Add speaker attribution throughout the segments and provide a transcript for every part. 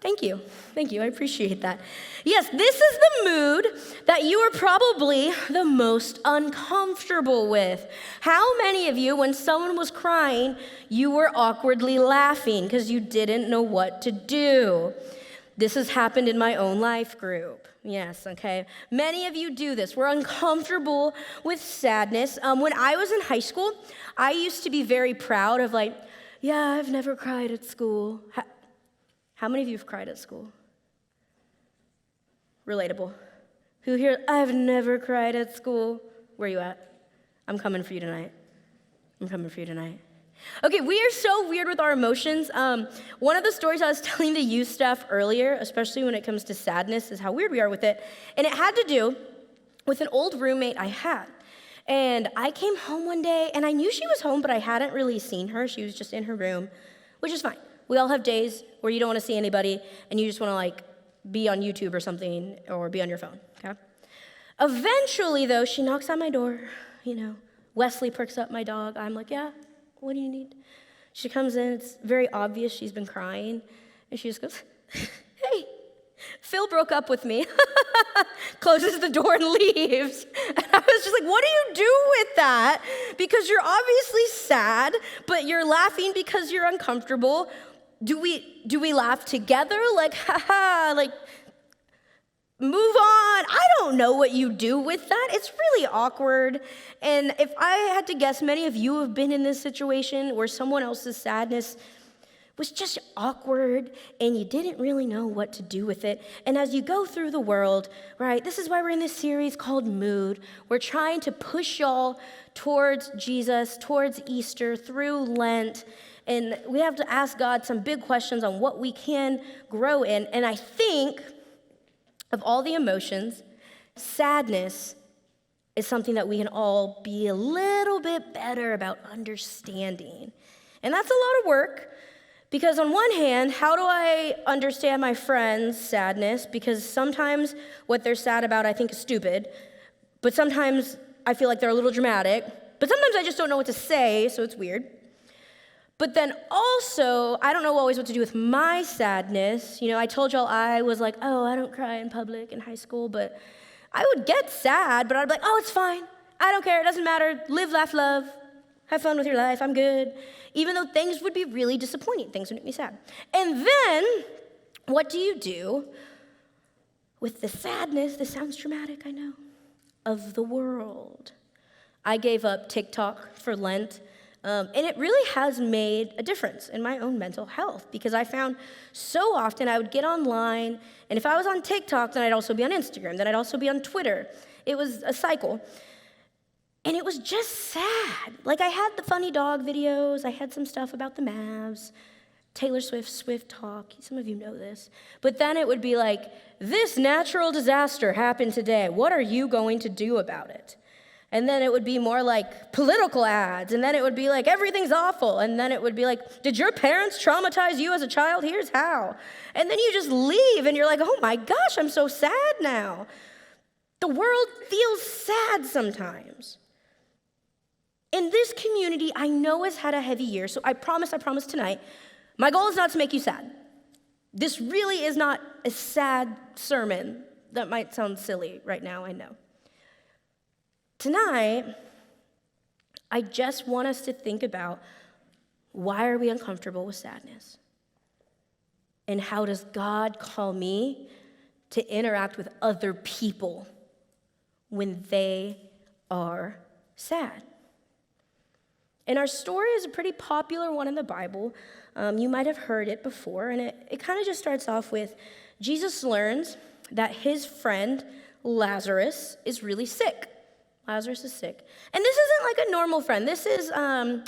Speaker 1: Thank you. Thank you. I appreciate that. Yes, this is the mood that you are probably the most uncomfortable with. How many of you, when someone was crying, you were awkwardly laughing because you didn't know what to do? This has happened in my own life group. Yes, okay. Many of you do this. We're uncomfortable with sadness. When I was in high school, I used to be very proud of yeah, I've never cried at school. How many of you have cried at school? Relatable. Who here? I've never cried at school. Where are you at? I'm coming for you tonight. Okay, we are so weird with our emotions. One of the stories I was telling the youth staff earlier, especially when it comes to sadness, is how weird we are with it. And it had to do with an old roommate I had. And I came home one day, and I knew she was home, but I hadn't really seen her. She was just in her room, which is fine. We all have days where you don't want to see anybody, and you just want to be on YouTube or something, or be on your phone, okay? Eventually, though, she knocks on my door, Wesley perks up, my dog. I'm like, yeah, what do you need? She comes in, it's very obvious she's been crying, and she just goes, hey, Phil broke up with me, closes the door and leaves. And I was just like, what do you do with that? Because you're obviously sad, but you're laughing because you're uncomfortable. Do we laugh together? Move on. I don't know what you do with that. It's really awkward. And if I had to guess, many of you have been in this situation where someone else's sadness was just awkward and you didn't really know what to do with it. And as you go through the world, right, this is why we're in this series called Mood. We're trying to push y'all towards Jesus, towards Easter, through Lent. And we have to ask God some big questions on what we can grow in. And I think of all the emotions, sadness is something that we can all be a little bit better about understanding. And that's a lot of work. Because on one hand, how do I understand my friend's sadness? Because sometimes what they're sad about I think is stupid, but sometimes I feel like they're a little dramatic, but sometimes I just don't know what to say, so it's weird. But then also, I don't know always what to do with my sadness. I told y'all I was like, oh, I don't cry in public in high school, but I would get sad, but I'd be like, oh, it's fine. I don't care, it doesn't matter. Live, laugh, love. Have fun with your life, I'm good. Even though things would be really disappointing, things would make me sad. And then, what do you do with the sadness, this sounds dramatic, I know, of the world? I gave up TikTok for Lent, and it really has made a difference in my own mental health because I found so often I would get online, and if I was on TikTok, then I'd also be on Instagram, then I'd also be on Twitter. It was a cycle. And it was just sad. I had the funny dog videos. I had some stuff about the Mavs, Taylor Swift talk. Some of you know this. But then it would be this natural disaster happened today. What are you going to do about it? And then it would be more political ads. And then it would be everything's awful. And then it would be did your parents traumatize you as a child? Here's how. And then you just leave and you're oh my gosh, I'm so sad now. The world feels sad sometimes. In this community, I know has had a heavy year, so I promise tonight, my goal is not to make you sad. This really is not a sad sermon. That might sound silly right now, I know. Tonight, I just want us to think about why are we uncomfortable with sadness? And how does God call me to interact with other people when they are sad? And our story is a pretty popular one in the Bible. You might have heard it before, and it kind of just starts off with Jesus learns that his friend Lazarus is really sick. Lazarus is sick. And this isn't a normal friend. This is, I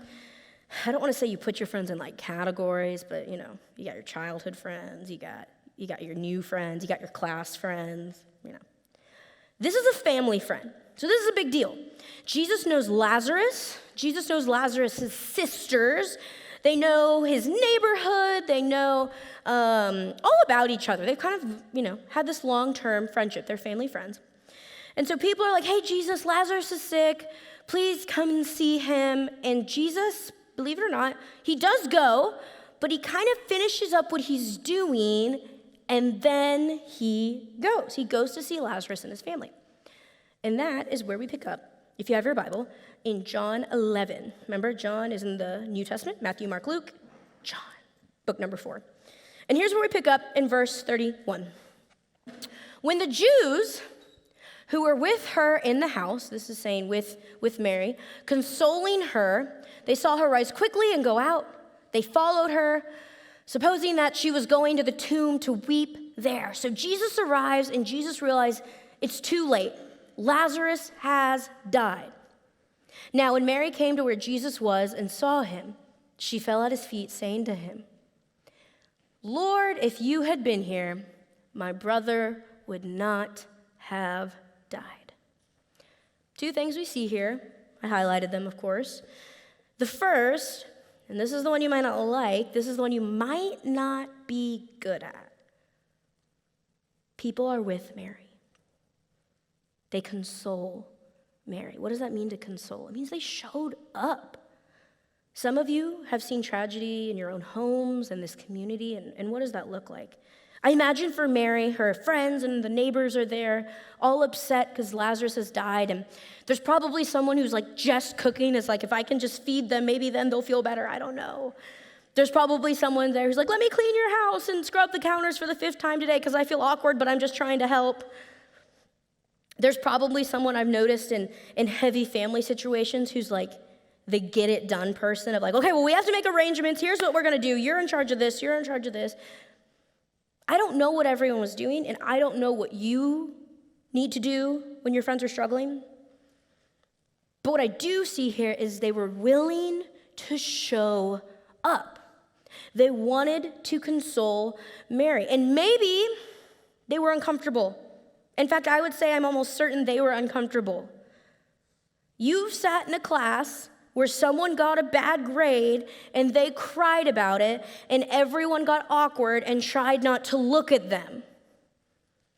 Speaker 1: don't want to say you put your friends in categories, but you got your childhood friends, you got your new friends, you got your class friends, This is a family friend. So this is a big deal. Jesus knows Lazarus. Jesus knows Lazarus' sisters. They know his neighborhood. They know all about each other. They've kind of, had this long-term friendship. They're family friends. And so people are hey, Jesus, Lazarus is sick. Please come and see him. And Jesus, believe it or not, he does go, but he kind of finishes up what he's doing and then he goes. He goes to see Lazarus and his family. And that is where we pick up, if you have your Bible, in John 11. Remember, John is in the New Testament, Matthew, Mark, Luke, John, book number 4. And here's where we pick up in verse 31. When the Jews who were with her in the house, this is saying with Mary, consoling her, they saw her rise quickly and go out. They followed her, supposing that she was going to the tomb to weep there. So Jesus arrives, and Jesus realized it's too late. Lazarus has died. Now, when Mary came to where Jesus was and saw him, she fell at his feet, saying to him, "Lord, if you had been here, my brother would not have died." Two things we see here. I highlighted them, of course. The first, and this is the one you might not like, this is the one you might not be good at. People are with Mary. They console Mary. What does that mean to console? It means they showed up. Some of you have seen tragedy in your own homes and this community, and what does that look like? I imagine for Mary, her friends and the neighbors are there, all upset because Lazarus has died, and there's probably someone who's like just cooking. It's like, if I can just feed them, maybe then they'll feel better. I don't know. There's probably someone there who's like, let me clean your house and scrub the counters for the 5th time today because I feel awkward, but I'm just trying to help. There's probably someone I've noticed in heavy family situations who's like the get it done person of like, okay, well, we have to make arrangements. Here's what we're going to do. You're in charge of this. You're in charge of this. I don't know what everyone was doing, and I don't know what you need to do when your friends are struggling. But what I do see here is they were willing to show up. They wanted to console Mary. And maybe they were uncomfortable. In fact, I would say I'm almost certain they were uncomfortable. You've sat in a class where someone got a bad grade and they cried about it, and everyone got awkward and tried not to look at them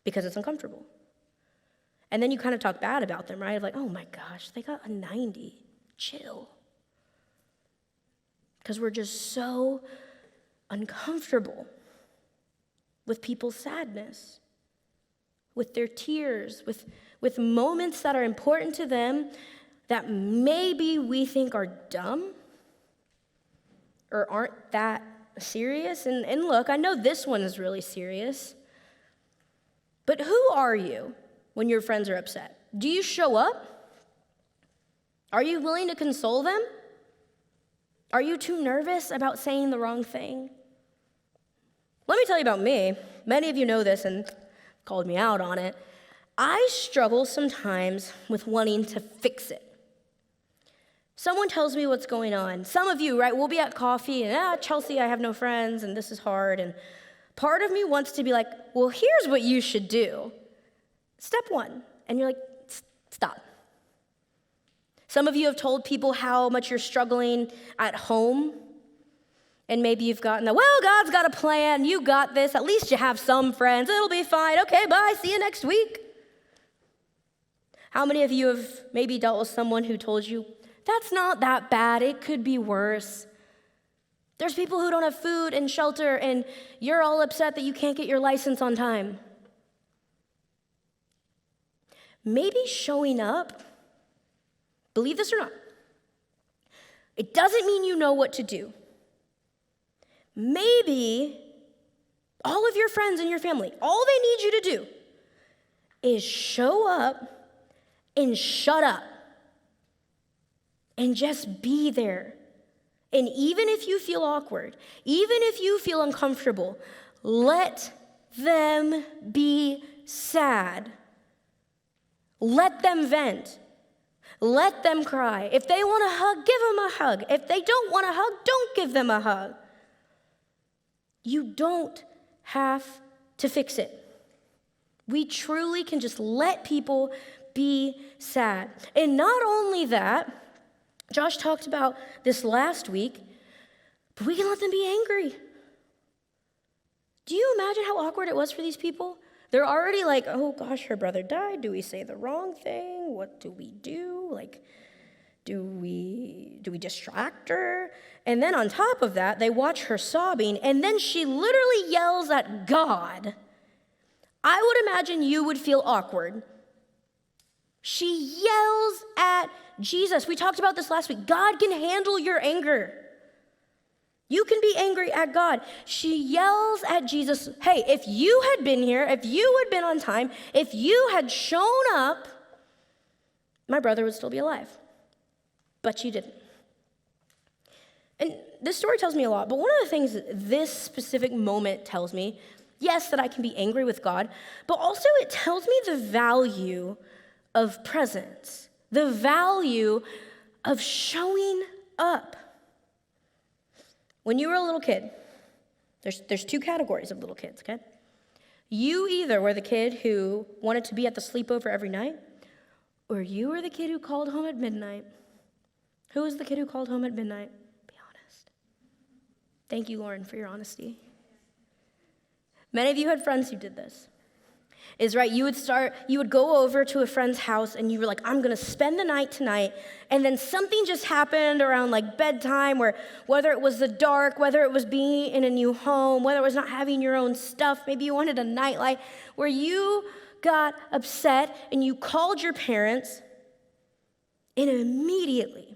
Speaker 1: because it's uncomfortable. And then you kind of talk bad about them, right? Like, oh my gosh, they got a 90. Chill. Because we're just so uncomfortable with people's sadness, with their tears, with moments that are important to them that maybe we think are dumb or aren't that serious. And look, I know this one is really serious, but who are you when your friends are upset? Do you show up? Are you willing to console them? Are you too nervous about saying the wrong thing? Let me tell you about me. Many of you know this and called me out on it. I struggle sometimes with wanting to fix it. Someone tells me what's going on. Some of you, right, we'll be at coffee and, Chelsea, I have no friends and this is hard. And part of me wants to be like, well, here's what you should do. Step 1. And you're like, stop. Some of you have told people how much you're struggling at home. And maybe you've gotten the, well, God's got a plan. You got this. At least you have some friends. It'll be fine. Okay, bye. See you next week. How many of you have maybe dealt with someone who told you, that's not that bad. It could be worse. There's people who don't have food and shelter, and you're all upset that you can't get your license on time. Maybe showing up, believe this or not, it doesn't mean you know what to do. Maybe all of your friends and your family, all they need you to do is show up and shut up and just be there. And even if you feel awkward, even if you feel uncomfortable, let them be sad. Let them vent. Let them cry. If they want a hug, give them a hug. If they don't want a hug, don't give them a hug. You don't have to fix it. We truly can just let people be sad. And not only that, Josh talked about this last week, but we can let them be angry. Do you imagine how awkward it was for these people? They're already like, oh gosh, her brother died. Do we say the wrong thing? What do we do? Like, do we distract her? And then on top of that, they watch her sobbing, and then she literally yells at God. I would imagine you would feel awkward. She yells at Jesus. We talked about this last week. God can handle your anger. You can be angry at God. She yells at Jesus, hey, if you had been here, if you had been on time, if you had shown up, my brother would still be alive. But you didn't. And this story tells me a lot, but one of the things this specific moment tells me, yes, that I can be angry with God, but also it tells me the value of presence, the value of showing up. When you were a little kid, there's two categories of little kids, okay? You either were the kid who wanted to be at the sleepover every night, or you were the kid who called home at midnight. Who was the kid who called home at midnight? Thank you, Lauren, for your honesty. Many of you had friends who did this. Is right, you would go over to a friend's house and you were like, I'm gonna spend the night tonight, and then something just happened around like bedtime, where whether it was the dark, whether it was being in a new home, whether it was not having your own stuff, maybe you wanted a nightlight, where you got upset and you called your parents, and immediately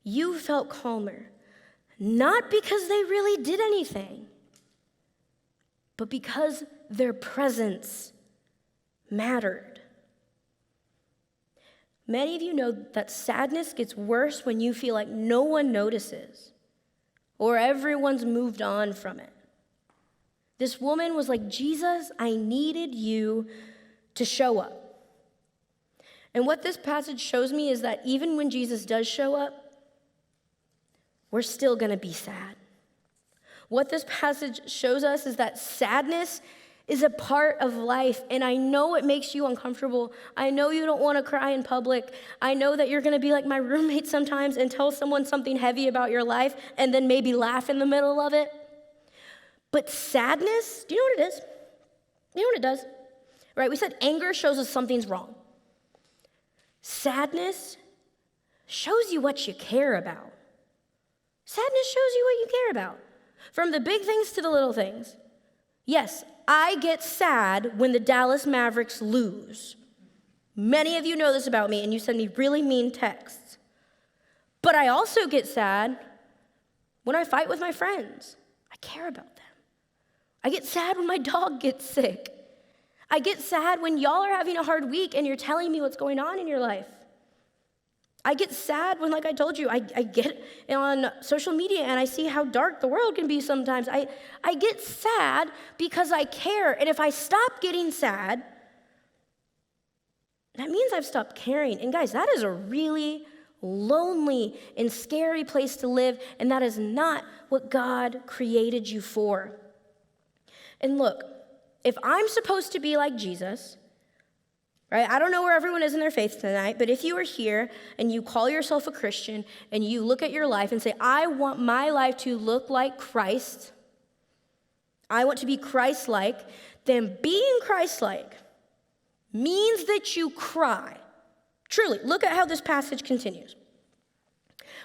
Speaker 1: you felt calmer. Not because they really did anything, but because their presence mattered. Many of you know that sadness gets worse when you feel like no one notices or everyone's moved on from it. This woman was like, Jesus, I needed you to show up. And what this passage shows me is that even when Jesus does show up, we're still going to be sad. What this passage shows us is that sadness is a part of life, and I know it makes you uncomfortable. I know you don't want to cry in public. I know that you're going to be like my roommate sometimes and tell someone something heavy about your life and then maybe laugh in the middle of it. But sadness, do you know what it is? You know what it does? Right, we said anger shows us something's wrong. Sadness shows you what you care about. Sadness shows you what you care about. From the big things to the little things. Yes, I get sad when the Dallas Mavericks lose. Many of you know this about me, and you send me really mean texts. But I also get sad when I fight with my friends. I care about them. I get sad when my dog gets sick. I get sad when y'all are having a hard week and you're telling me what's going on in your life. I get sad when, like I told you, I get on social media and I see how dark the world can be sometimes. I get sad because I care. And if I stop getting sad, that means I've stopped caring. And guys, that is a really lonely and scary place to live. And that is not what God created you for. And look, if I'm supposed to be like Jesus, right? I don't know where everyone is in their faith tonight, but if you are here and you call yourself a Christian and you look at your life and say, I want my life to look like Christ, I want to be Christ-like, then being Christ-like means that you cry. Truly, look at how this passage continues.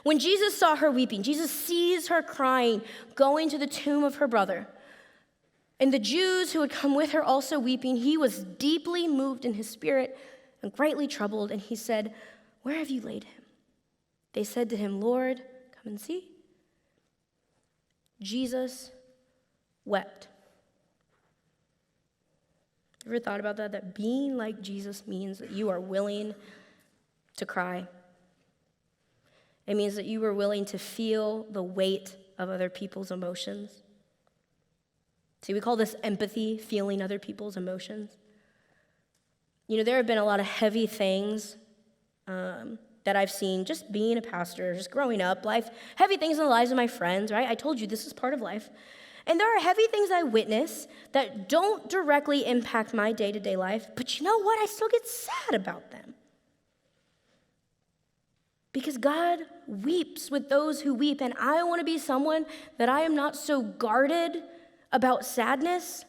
Speaker 1: When Jesus saw her weeping, Jesus sees her crying, going to the tomb of her brother. And the Jews who had come with her also weeping, he was deeply moved in his spirit and greatly troubled, and he said, where have you laid him? They said to him, Lord, come and see. Jesus wept. Ever thought about that? That being like Jesus means that you are willing to cry. It means that you are willing to feel the weight of other people's emotions. See, we call this empathy, feeling other people's emotions. You know, there have been a lot of heavy things that I've seen just being a pastor, just growing up, heavy things in the lives of my friends, right? I told you this is part of life. And there are heavy things I witness that don't directly impact my day-to-day life, but you know what? I still get sad about them. Because God weeps with those who weep, and I want to be someone that I am not so guarded about sadness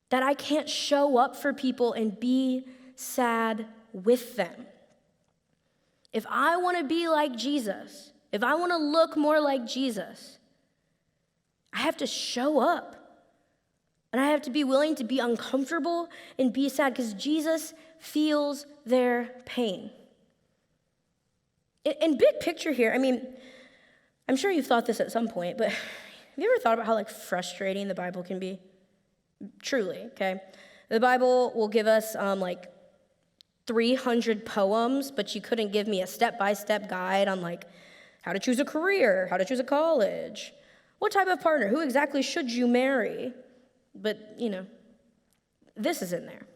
Speaker 1: that I can't show up for people and be sad with them. If I want to be like Jesus, if I want to look more like Jesus, I have to show up. And I have to be willing to be uncomfortable and be sad because Jesus feels their pain. In big picture here, I mean, I'm sure you've thought this at some point, but have you ever thought about how frustrating the Bible can be? Truly, okay? The Bible will give us 300 poems, but you couldn't give me a step-by-step guide on how to choose a career, how to choose a college, what type of partner, who exactly should you marry? But, this is in there.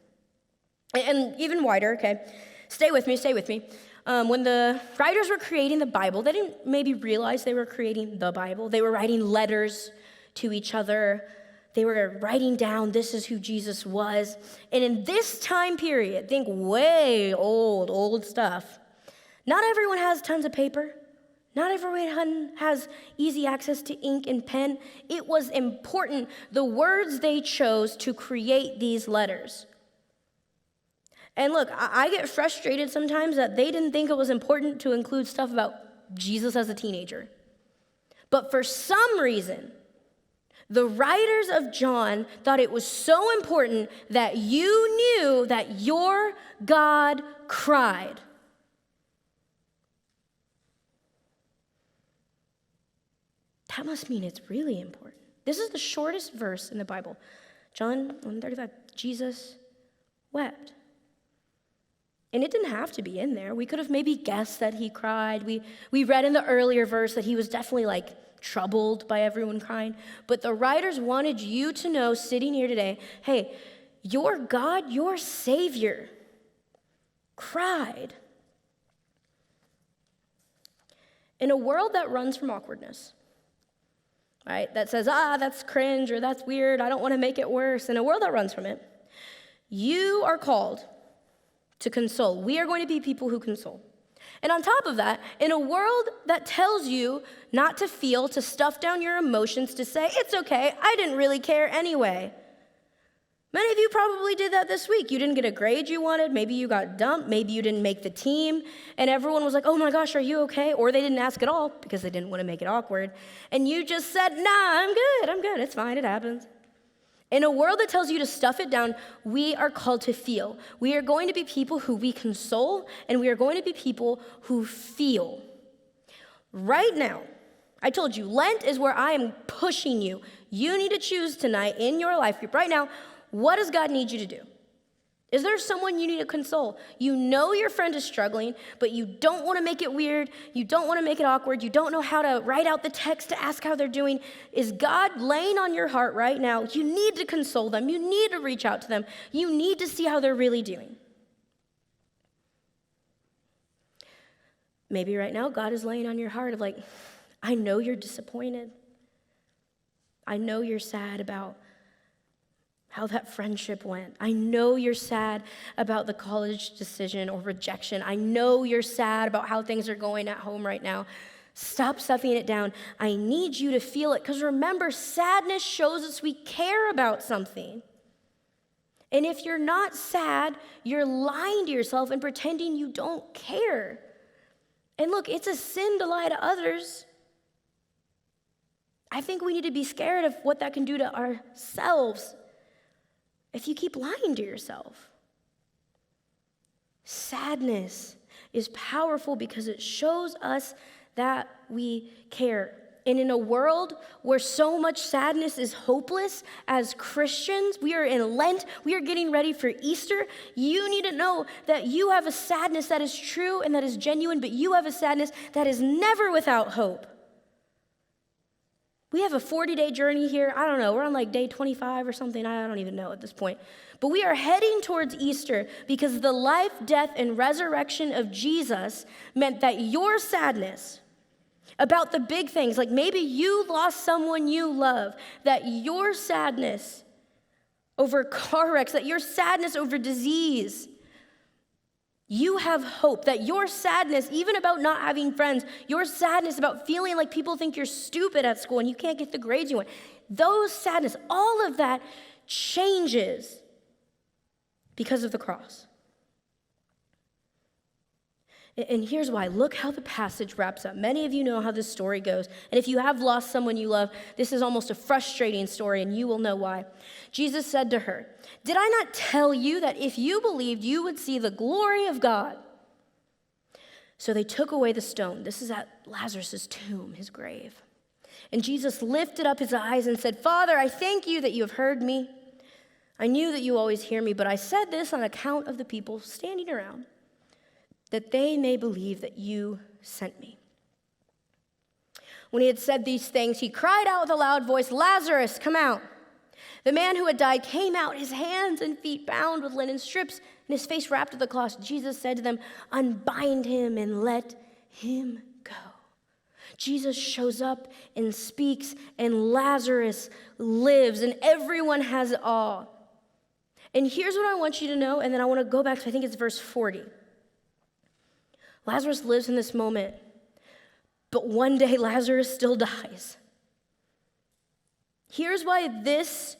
Speaker 1: And even wider, okay? Stay with me. When the writers were creating the Bible, they didn't maybe realize they were creating the Bible. They were writing letters to each other. They were writing down, this is who Jesus was. And in this time period, think way old stuff, not everyone has tons of paper. Not everyone has easy access to ink and pen. It was important, the words they chose to create these letters. And look, I get frustrated sometimes that they didn't think it was important to include stuff about Jesus as a teenager. But for some reason, the writers of John thought it was so important that you knew that your God cried. That must mean it's really important. This is the shortest verse in the Bible. John 1:35, Jesus wept. And it didn't have to be in there. We could have maybe guessed that he cried. We read in the earlier verse that he was definitely troubled by everyone crying. But the writers wanted you to know, sitting here today, hey, your God, your Savior, cried. In a world that runs from awkwardness, right? That says, that's cringe or that's weird. I don't want to make it worse. In a world that runs from it, you are called to console. We are going to be people who console. And on top of that, in a world that tells you not to feel, to stuff down your emotions, to say, it's okay, I didn't really care anyway. Many of you probably did that this week. You didn't get a grade you wanted. Maybe you got dumped. Maybe you didn't make the team. And everyone was like, oh my gosh, are you okay? Or they didn't ask at all because they didn't want to make it awkward. And you just said, nah, I'm good. It's fine, it happens. In a world that tells you to stuff it down, we are called to feel. We are going to be people who we console, and we are going to be people who feel. Right now, I told you, Lent is where I am pushing you. You need to choose tonight in your life group. Right now, what does God need you to do? Is there someone you need to console? You know your friend is struggling, but you don't want to make it weird. You don't want to make it awkward. You don't know how to write out the text to ask how they're doing. Is God laying on your heart right now? You need to console them. You need to reach out to them. You need to see how they're really doing. Maybe right now God is laying on your heart of I know you're disappointed. I know you're sad about how that friendship went. I know you're sad about the college decision or rejection. I know you're sad about how things are going at home right now. Stop stuffing it down. I need you to feel it, because remember, sadness shows us we care about something. And if you're not sad, you're lying to yourself and pretending you don't care. And look, it's a sin to lie to others. I think we need to be scared of what that can do to ourselves if you keep lying to yourself. Sadness is powerful because it shows us that we care. And in a world where so much sadness is hopeless, as Christians, we are in Lent, we are getting ready for Easter, you need to know that you have a sadness that is true and that is genuine, but you have a sadness that is never without hope. We have a 40-day journey here. I don't know. We're on day 25 or something. I don't even know at this point. But we are heading towards Easter because the life, death, and resurrection of Jesus meant that your sadness about the big things, maybe you lost someone you love, that your sadness over car wrecks, that your sadness over disease, you have hope. That your sadness, even about not having friends, your sadness about feeling like people think you're stupid at school and you can't get the grades you want, those sadness, all of that changes because of the cross. And here's why. Look how the passage wraps up. Many of you know how this story goes. And if you have lost someone you love, this is almost a frustrating story, and you will know why. Jesus said to her, "Did I not tell you that if you believed, you would see the glory of God?" So they took away the stone. This is at Lazarus' tomb, his grave. And Jesus lifted up his eyes and said, "Father, I thank you that you have heard me. I knew that you always hear me, but I said this on account of the people standing around, that they may believe that you sent me." When he had said these things, he cried out with a loud voice, "Lazarus, come out." The man who had died came out, his hands and feet bound with linen strips, and his face wrapped with a cloth. Jesus said to them, "Unbind him and let him go." Jesus shows up and speaks, and Lazarus lives, and everyone has awe. And here's what I want you to know, and then I want to go back to, I think it's verse 40. Lazarus lives in this moment, but one day Lazarus still dies. Here's why this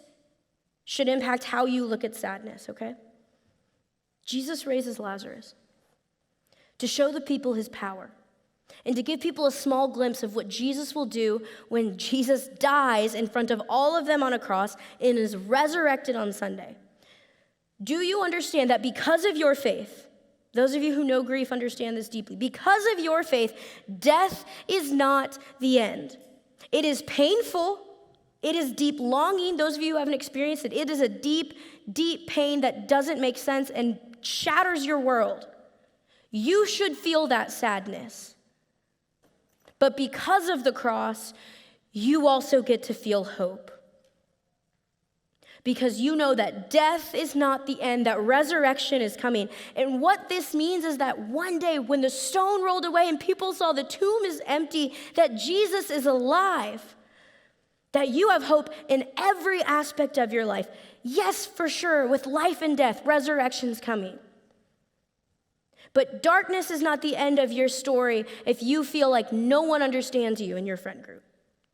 Speaker 1: should impact how you look at sadness, okay? Jesus raises Lazarus to show the people his power and to give people a small glimpse of what Jesus will do when Jesus dies in front of all of them on a cross and is resurrected on Sunday. Do you understand that because of your faith, those of you who know grief understand this deeply, because of your faith, death is not the end. It is painful. It is deep longing. Those of you who haven't experienced it, it is a deep, deep pain that doesn't make sense and shatters your world. You should feel that sadness. But because of the cross, you also get to feel hope. Because you know that death is not the end, that resurrection is coming. And what this means is that one day when the stone rolled away and people saw the tomb is empty, that Jesus is alive, that you have hope in every aspect of your life. Yes, for sure, with life and death, resurrection's coming. But darkness is not the end of your story if you feel like no one understands you in your friend group.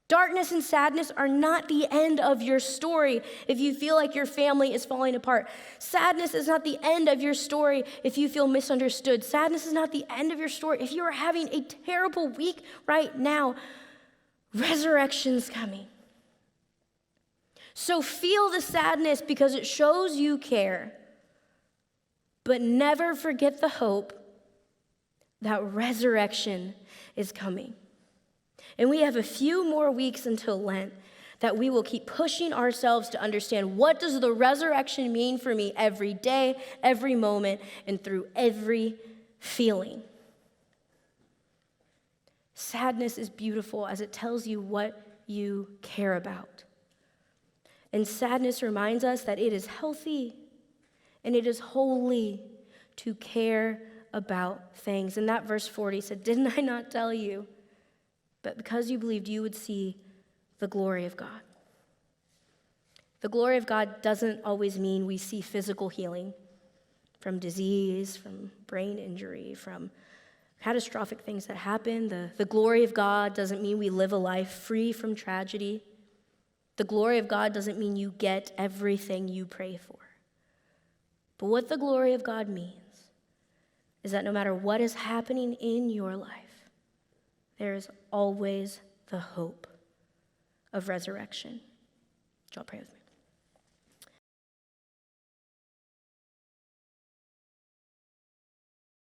Speaker 1: Darkness and sadness are not the end of your story if you feel like your family is falling apart. Sadness is not the end of your story if you feel misunderstood. Sadness is not the end of your story if you are having a terrible week right now. Resurrection's coming. So feel the sadness because it shows you care. But never forget the hope that resurrection is coming. And we have a few more weeks until Lent that we will keep pushing ourselves to understand, what does the resurrection mean for me every day, every moment, and through every feeling. Sadness is beautiful as it tells you what you care about. And sadness reminds us that it is healthy and it is holy to care about things. And that verse 40 said, "Didn't I not tell you? But because you believed, you would see the glory of God." The glory of God doesn't always mean we see physical healing from disease, from brain injury, from catastrophic things that happen. The glory of God doesn't mean we live a life free from tragedy. The glory of God doesn't mean you get everything you pray for. But what the glory of God means is that no matter what is happening in your life, there is always the hope of resurrection. Y'all pray with me.